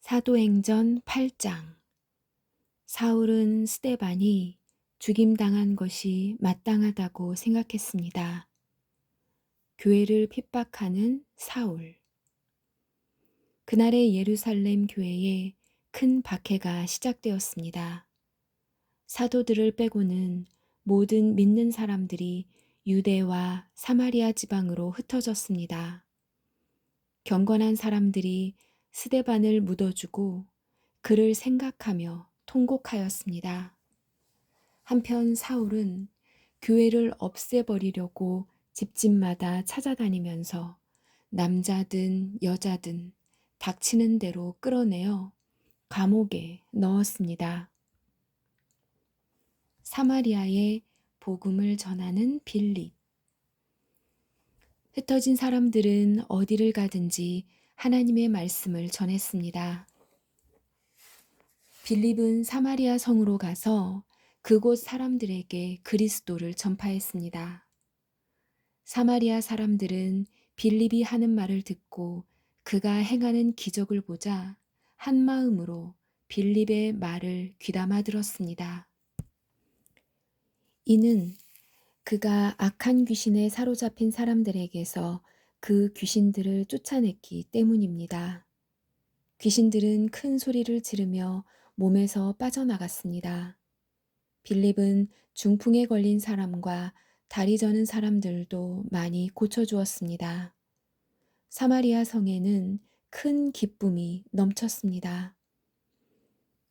사도행전 8장. 사울은 스데반이 죽임당한 것이 마땅하다고 생각했습니다. 교회를 핍박하는 사울. 그날의 예루살렘 교회에 큰 박해가 시작되었습니다. 사도들을 빼고는 모든 믿는 사람들이 유대와 사마리아 지방으로 흩어졌습니다. 경건한 사람들이 스데반을 묻어주고 그를 생각하며 통곡하였습니다. 한편 사울은 교회를 없애버리려고 집집마다 찾아다니면서 남자든 여자든 닥치는 대로 끌어내어 감옥에 넣었습니다. 사마리아에 복음을 전하는 빌립. 흩어진 사람들은 어디를 가든지 하나님의 말씀을 전했습니다. 빌립은 사마리아 성으로 가서 그곳 사람들에게 그리스도를 전파했습니다. 사마리아 사람들은 빌립이 하는 말을 듣고 그가 행하는 기적을 보자 한 마음으로 빌립의 말을 귀담아 들었습니다. 이는 그가 악한 귀신에 사로잡힌 사람들에게서 그 귀신들을 쫓아냈기 때문입니다. 귀신들은 큰 소리를 지르며 몸에서 빠져나갔습니다. 빌립은 중풍에 걸린 사람과 다리 저는 사람들도 많이 고쳐주었습니다. 사마리아 성에는 큰 기쁨이 넘쳤습니다.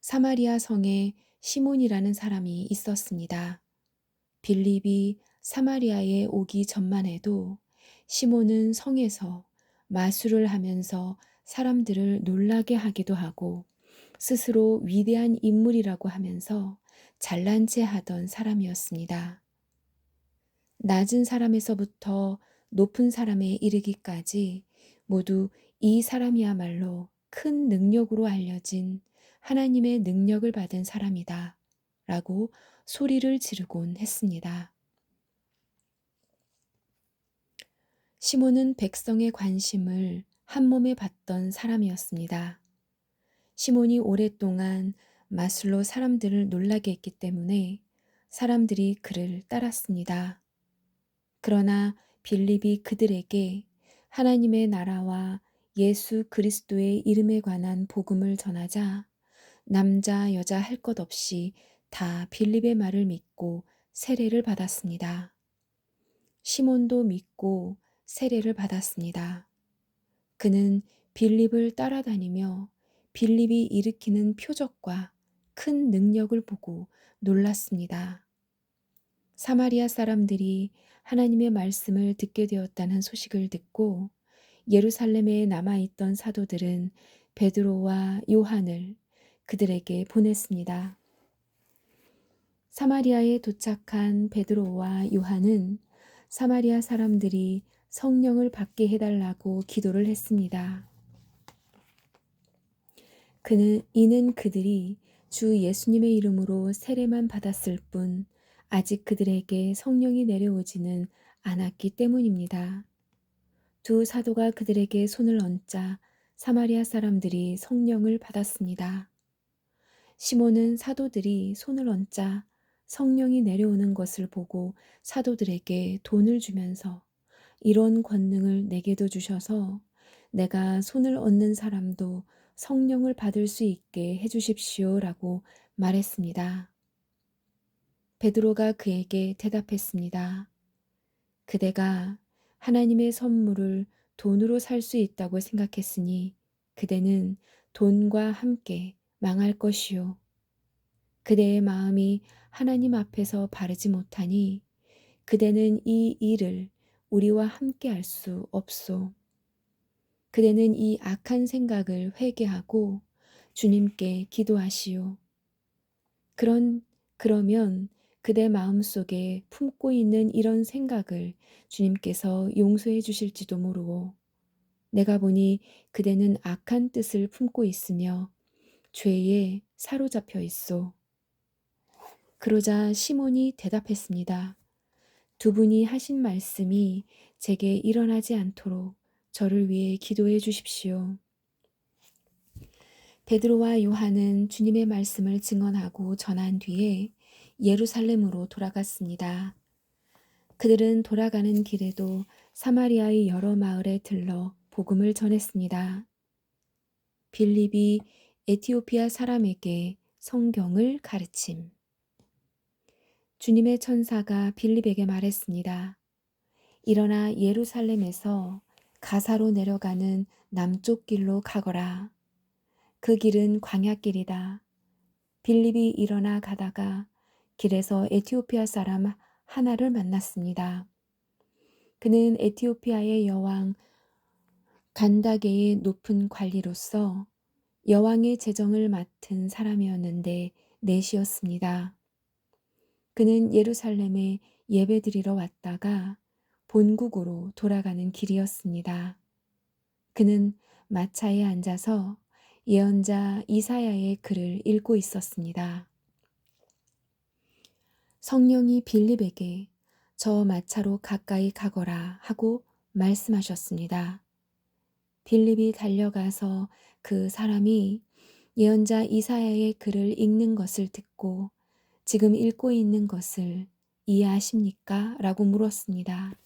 사마리아 성에 시몬이라는 사람이 있었습니다. 빌립이 사마리아에 오기 전만 해도 시몬은 성에서 마술을 하면서 사람들을 놀라게 하기도 하고 스스로 위대한 인물이라고 하면서 잘난 체 하던 사람이었습니다. 낮은 사람에서부터 높은 사람에 이르기까지 모두 이 사람이야말로 큰 능력으로 알려진 하나님의 능력을 받은 사람이다 라고 소리를 지르곤 했습니다. 시몬은 백성의 관심을 한 몸에 받던 사람이었습니다. 시몬이 오랫동안 마술로 사람들을 놀라게 했기 때문에 사람들이 그를 따랐습니다. 그러나 빌립이 그들에게 하나님의 나라와 예수 그리스도의 이름에 관한 복음을 전하자 남자 여자 할 것 없이 다 빌립의 말을 믿고 세례를 받았습니다. 시몬도 믿고 세례를 받았습니다. 그는 빌립을 따라다니며 빌립이 일으키는 표적과 큰 능력을 보고 놀랐습니다. 사마리아 사람들이 하나님의 말씀을 듣게 되었다는 소식을 듣고 예루살렘에 남아있던 사도들은 베드로와 요한을 그들에게 보냈습니다. 사마리아에 도착한 베드로와 요한은 사마리아 사람들이 성령을 받게 해달라고 기도를 했습니다. 이는 그들이 주 예수님의 이름으로 세례만 받았을 뿐 아직 그들에게 성령이 내려오지는 않았기 때문입니다. 두 사도가 그들에게 손을 얹자 사마리아 사람들이 성령을 받았습니다. 시몬은 사도들이 손을 얹자 성령이 내려오는 것을 보고 사도들에게 돈을 주면서 이런 권능을 내게도 주셔서 내가 손을 얹는 사람도 성령을 받을 수 있게 해주십시오라고 말했습니다. 베드로가 그에게 대답했습니다. 그대가 하나님의 선물을 돈으로 살 수 있다고 생각했으니 그대는 돈과 함께 망할 것이요. 그대의 마음이 하나님 앞에서 바르지 못하니 그대는 이 일을 우리와 함께 할 수 없소. 그대는 이 악한 생각을 회개하고 주님께 기도하시오. 그러면 그대 마음속에 품고 있는 이런 생각을 주님께서 용서해 주실지도 모르고 내가 보니 그대는 악한 뜻을 품고 있으며 죄에 사로잡혀 있소. 그러자 시몬이 대답했습니다. 두 분이 하신 말씀이 제게 일어나지 않도록 저를 위해 기도해 주십시오. 베드로와 요한은 주님의 말씀을 증언하고 전한 뒤에 예루살렘으로 돌아갔습니다. 그들은 돌아가는 길에도 사마리아의 여러 마을에 들러 복음을 전했습니다. 빌립이 에티오피아 사람에게 성경을 가르침. 주님의 천사가 빌립에게 말했습니다. 일어나 예루살렘에서 가사로 내려가는 남쪽 길로 가거라. 그 길은 광야길이다. 빌립이 일어나 가다가 길에서 에티오피아 사람 하나를 만났습니다. 그는 에티오피아의 여왕 간다게의 높은 관리로서 여왕의 재정을 맡은 사람이었는데 넷이었습니다. 그는 예루살렘에 예배드리러 왔다가 본국으로 돌아가는 길이었습니다. 그는 마차에 앉아서 예언자 이사야의 글을 읽고 있었습니다. 성령이 빌립에게 저 마차로 가까이 가거라 하고 말씀하셨습니다. 빌립이 달려가서 그 사람이 예언자 이사야의 글을 읽는 것을 듣고 지금 읽고 있는 것을 이해하십니까? 라고 물었습니다.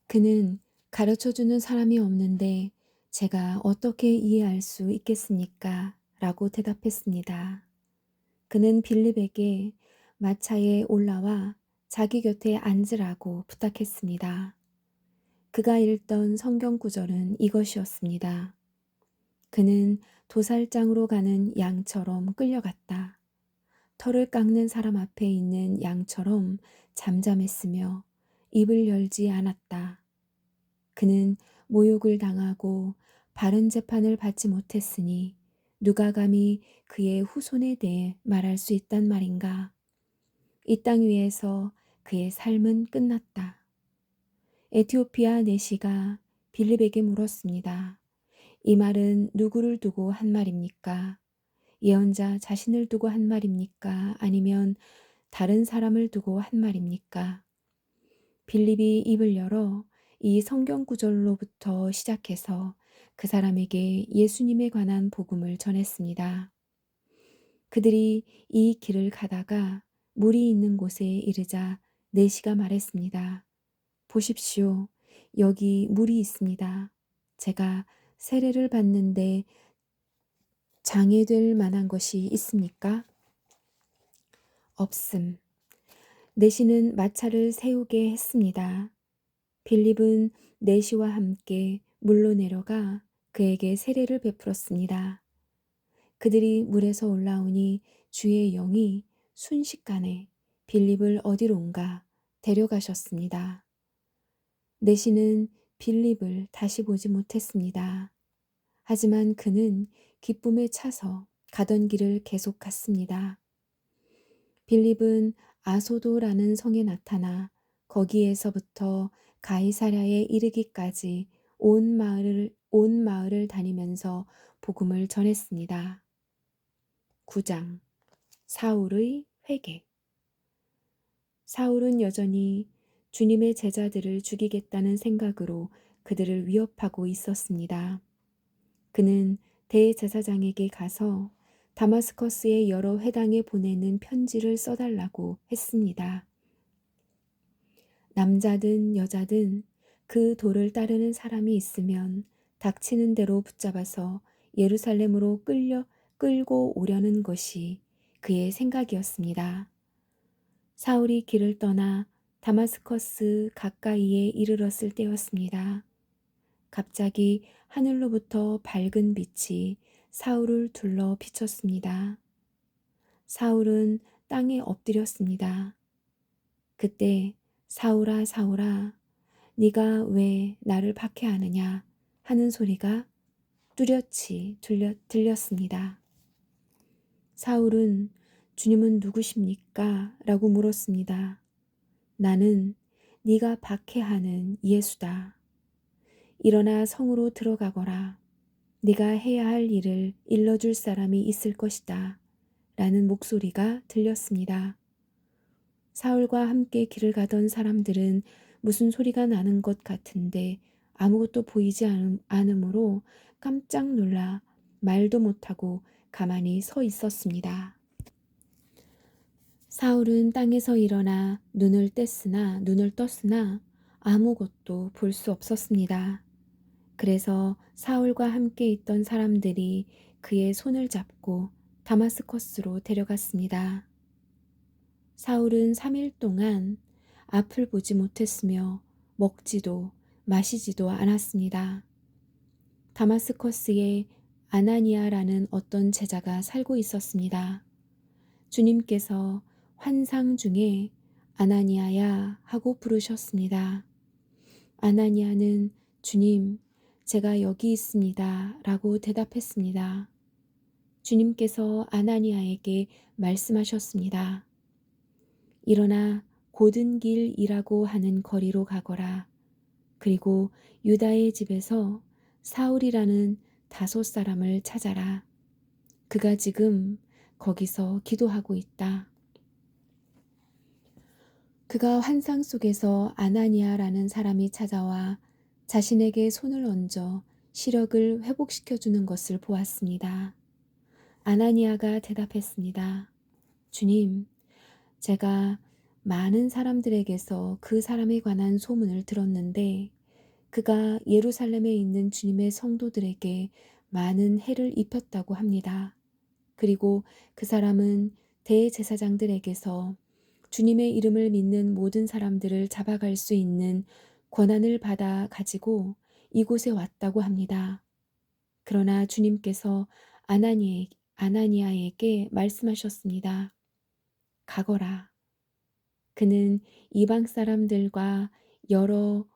그는 가르쳐주는 사람이 없는데 제가 어떻게 이해할 수 있겠습니까? 라고 대답했습니다. 그는 빌립에게 마차에 올라와 자기 곁에 앉으라고 부탁했습니다. 그가 읽던 성경 구절은 이것이었습니다. 그는 도살장으로 가는 양처럼 끌려갔다. 털을 깎는 사람 앞에 있는 양처럼 잠잠했으며 입을 열지 않았다. 그는 모욕을 당하고 바른 재판을 받지 못했으니 누가 감히 그의 후손에 대해 말할 수 있단 말인가. 이 땅 위에서 그의 삶은 끝났다. 에티오피아 내시가 빌립에게 물었습니다. 이 말은 누구를 두고 한 말입니까? 예언자 자신을 두고 한 말입니까? 아니면 다른 사람을 두고 한 말입니까? 빌립이 입을 열어 이 성경 구절로부터 시작해서 그 사람에게 예수님에 관한 복음을 전했습니다. 그들이 이 길을 가다가 물이 있는 곳에 이르자 내시가 말했습니다. 보십시오. 여기 물이 있습니다. 제가 세례를 받는데 장애될 만한 것이 있습니까? 없음. 내시는 마차를 세우게 했습니다. 빌립은 내시와 함께 물로 내려가 그에게 세례를 베풀었습니다. 그들이 물에서 올라오니 주의 영이 순식간에 빌립을 어디론가 데려가셨습니다. 내시는 빌립을 다시 보지 못했습니다. 하지만 그는 기쁨에 차서 가던 길을 계속 갔습니다. 빌립은 아소도라는 성에 나타나 거기에서부터 가이사랴에 이르기까지 온 마을을 다니면서 복음을 전했습니다. 9장 사울의 회개. 사울은 여전히 주님의 제자들을 죽이겠다는 생각으로 그들을 위협하고 있었습니다. 그는 대제사장에게 가서 다마스커스의 여러 회당에 보내는 편지를 써달라고 했습니다. 남자든 여자든 그 도를 따르는 사람이 있으면 닥치는 대로 붙잡아서 예루살렘으로 끌고 오려는 것이 그의 생각이었습니다. 사울이 길을 떠나 다마스커스 가까이에 이르렀을 때였습니다. 갑자기 하늘로부터 밝은 빛이 사울을 둘러 비쳤습니다. 사울은 땅에 엎드렸습니다. 그때 사울아 사울아 네가 왜 나를 박해하느냐 하는 소리가 뚜렷이 들렸습니다. 사울은 주님은 누구십니까? 라고 물었습니다. 나는 네가 박해하는 예수다. 일어나 성으로 들어가거라. 네가 해야 할 일을 일러줄 사람이 있을 것이다. 라는 목소리가 들렸습니다. 사울과 함께 길을 가던 사람들은 무슨 소리가 나는 것 같은데 아무것도 보이지 않으므로 깜짝 놀라 말도 못하고 가만히 서 있었습니다. 사울은 땅에서 일어나 눈을 떴으나 아무것도 볼 수 없었습니다. 그래서 사울과 함께 있던 사람들이 그의 손을 잡고 다마스커스로 데려갔습니다. 사울은 3일 동안 앞을 보지 못했으며 먹지도 마시지도 않았습니다. 다마스커스에 아나니아라는 어떤 제자가 살고 있었습니다. 주님께서 환상 중에 아나니아야 하고 부르셨습니다. 아나니아는 주님, 제가 여기 있습니다 라고 대답했습니다. 주님께서 아나니아에게 말씀하셨습니다. 일어나 고든 길이라고 하는 거리로 가거라. 그리고 유다의 집에서 사울이라는 5 사람을 찾아라. 그가 지금 거기서 기도하고 있다. 그가 환상 속에서 아나니아라는 사람이 찾아와 자신에게 손을 얹어 시력을 회복시켜주는 것을 보았습니다. 아나니아가 대답했습니다. 주님, 제가 많은 사람들에게서 그 사람에 관한 소문을 들었는데 그가 예루살렘에 있는 주님의 성도들에게 많은 해를 입혔다고 합니다. 그리고 그 사람은 대제사장들에게서 주님의 이름을 믿는 모든 사람들을 잡아갈 수 있는 권한을 받아 가지고 이곳에 왔다고 합니다. 그러나 주님께서 아나니아에게 말씀하셨습니다. 가거라. 그는 이방 사람들과 여러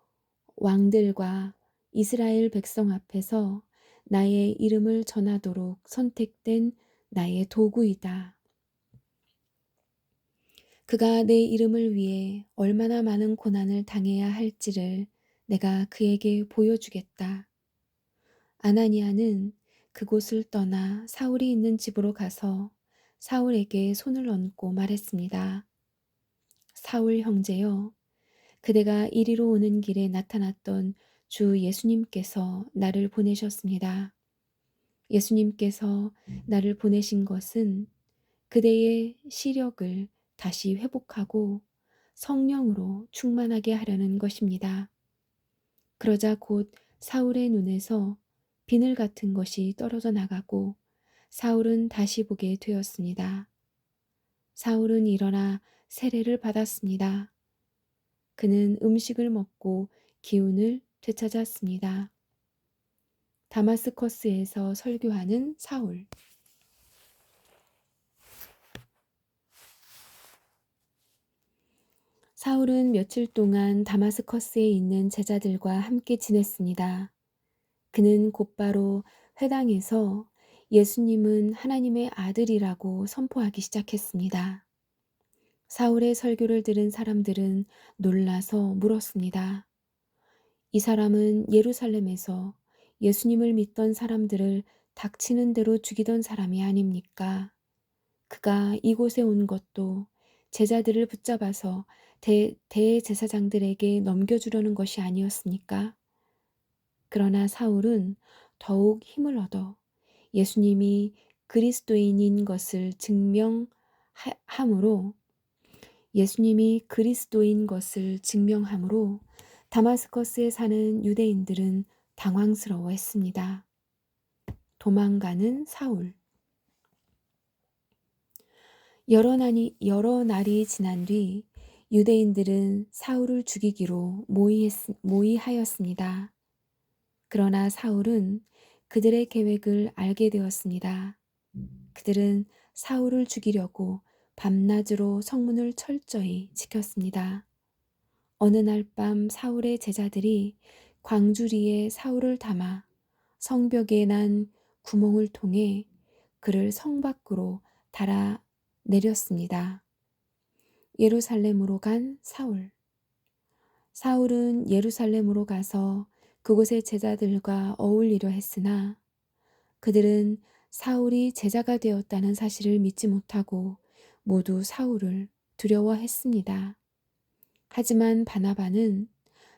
왕들과 이스라엘 백성 앞에서 나의 이름을 전하도록 선택된 나의 도구이다. 그가 내 이름을 위해 얼마나 많은 고난을 당해야 할지를 내가 그에게 보여주겠다. 아나니아는 그곳을 떠나 사울이 있는 집으로 가서 사울에게 손을 얹고 말했습니다. 사울 형제여, 그대가 이리로 오는 길에 나타났던 주 예수님께서 나를 보내셨습니다. 예수님께서 나를 보내신 것은 그대의 시력을 다시 회복하고 성령으로 충만하게 하려는 것입니다. 그러자 곧 사울의 눈에서 비늘 같은 것이 떨어져 나가고 사울은 다시 보게 되었습니다. 사울은 일어나 세례를 받았습니다. 그는 음식을 먹고 기운을 되찾았습니다. 다마스커스에서 설교하는 사울. 사울은 며칠 동안 다마스커스에 있는 제자들과 함께 지냈습니다. 그는 곧바로 회당에서 예수님은 하나님의 아들이라고 선포하기 시작했습니다. 사울의 설교를 들은 사람들은 놀라서 물었습니다. 이 사람은 예루살렘에서 예수님을 믿던 사람들을 닥치는 대로 죽이던 사람이 아닙니까? 그가 이곳에 온 것도 제자들을 붙잡아서 대제사장들에게 넘겨주려는 것이 아니었습니까? 그러나 사울은 더욱 힘을 얻어 예수님이 그리스도인인 것을 증명함으로 다마스커스에 사는 유대인들은 당황스러워했습니다. 도망가는 사울. 여러 날이 지난 뒤 유대인들은 사울을 죽이기로 모의하였습니다. 그러나 사울은 그들의 계획을 알게 되었습니다. 그들은 사울을 죽이려고 밤낮으로 성문을 철저히 지켰습니다. 어느 날 밤 사울의 제자들이 광주리에 사울을 담아 성벽에 난 구멍을 통해 그를 성 밖으로 달아 내렸습니다. 예루살렘으로 간 사울. 사울은 예루살렘으로 가서 그곳의 제자들과 어울리려 했으나 그들은 사울이 제자가 되었다는 사실을 믿지 못하고 모두 사울을 두려워했습니다. 하지만 바나바는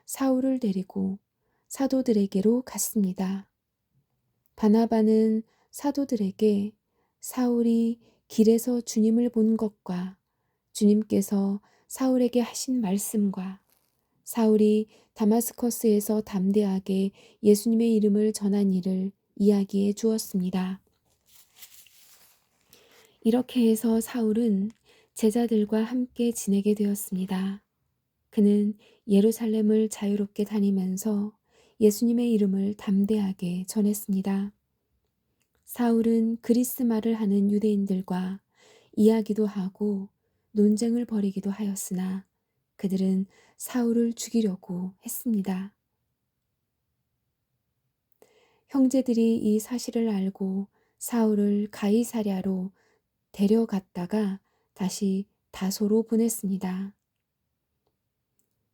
사울을 데리고 사도들에게로 갔습니다. 바나바는 사도들에게 사울이 길에서 주님을 본 것과 주님께서 사울에게 하신 말씀과 사울이 다마스커스에서 담대하게 예수님의 이름을 전한 일을 이야기해 주었습니다. 이렇게 해서 사울은 제자들과 함께 지내게 되었습니다. 그는 예루살렘을 자유롭게 다니면서 예수님의 이름을 담대하게 전했습니다. 사울은 그리스 말을 하는 유대인들과 이야기도 하고 논쟁을 벌이기도 하였으나 그들은 사울을 죽이려고 했습니다. 형제들이 이 사실을 알고 사울을 가이사랴로 데려갔다가 다시 다소로 보냈습니다.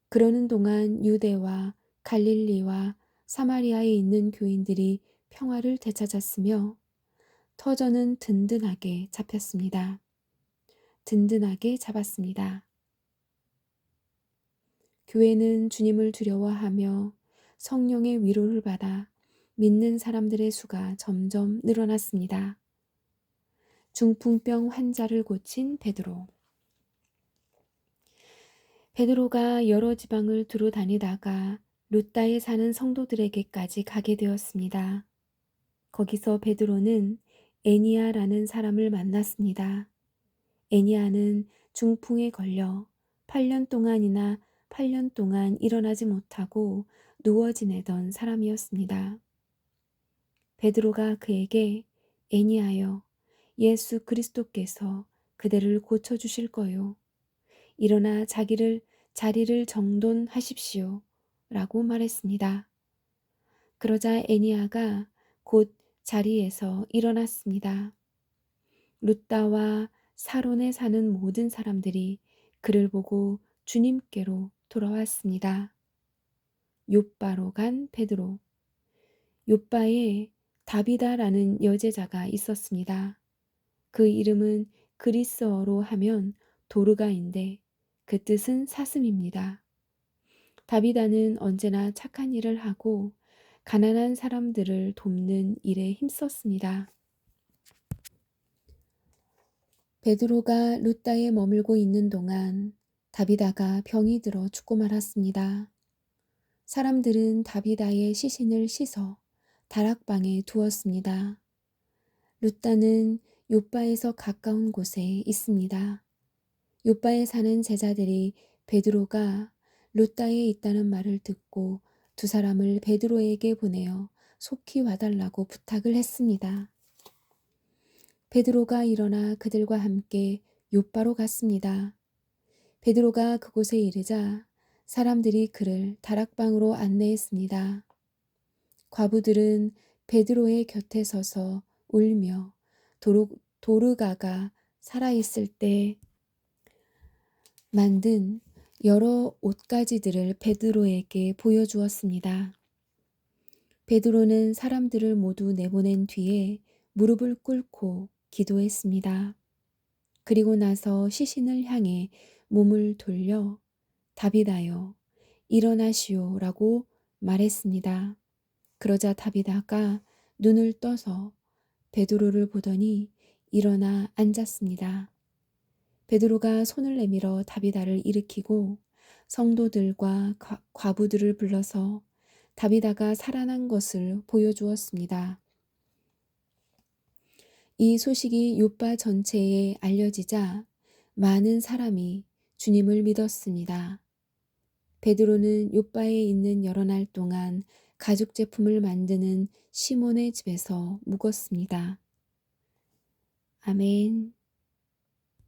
그러는 동안 유대와 갈릴리와 사마리아에 있는 교인들이 평화를 되찾았으며 터전은 든든하게 잡혔습니다. 든든하게 잡았습니다. 교회는 주님을 두려워하며 성령의 위로를 받아 믿는 사람들의 수가 점점 늘어났습니다. 중풍병 환자를 고친 베드로. 베드로가 여러 지방을 두루 다니다가 루다에 사는 성도들에게까지 가게 되었습니다. 거기서 베드로는 애니아라는 사람을 만났습니다. 애니아는 중풍에 걸려 8년 동안 일어나지 못하고 누워 지내던 사람이었습니다. 베드로가 그에게 애니아여, 예수 그리스도께서 그대를 고쳐주실 거요. 일어나 자리를 정돈하십시오. 라고 말했습니다. 그러자 애니아가 곧 자리에서 일어났습니다. 루다와 사론에 사는 모든 사람들이 그를 보고 주님께로 돌아왔습니다. 욥바로 간 베드로. 욥바에 다비다라는 여제자가 있었습니다. 그 이름은 그리스어로 하면 도르가인데 그 뜻은 사슴입니다. 다비다는 언제나 착한 일을 하고 가난한 사람들을 돕는 일에 힘썼습니다. 베드로가 루다에 머물고 있는 동안 다비다가 병이 들어 죽고 말았습니다. 사람들은 다비다의 시신을 씻어 다락방에 두었습니다. 루다는 욥바에서 가까운 곳에 있습니다. 욥바에 사는 제자들이 베드로가 루다에 있다는 말을 듣고 두 사람을 베드로에게 보내어 속히 와달라고 부탁을 했습니다. 베드로가 일어나 그들과 함께 욥바로 갔습니다. 베드로가 그곳에 이르자 사람들이 그를 다락방으로 안내했습니다. 과부들은 베드로의 곁에 서서 울며 도르가가 살아있을 때 만든 여러 옷가지들을 베드로에게 보여주었습니다. 베드로는 사람들을 모두 내보낸 뒤에 무릎을 꿇고 기도했습니다. 그리고 나서 시신을 향해 몸을 돌려 다비다여 일어나시오 라고 말했습니다. 그러자 다비다가 눈을 떠서 베드로를 보더니 일어나 앉았습니다. 베드로가 손을 내밀어 다비다를 일으키고 성도들과 과부들을 불러서 다비다가 살아난 것을 보여주었습니다. 이 소식이 욥바 전체에 알려지자 많은 사람이 주님을 믿었습니다. 베드로는 욥바에 있는 여러 날 동안 가죽 제품을 만드는 시몬의 집에서 묵었습니다. 아멘.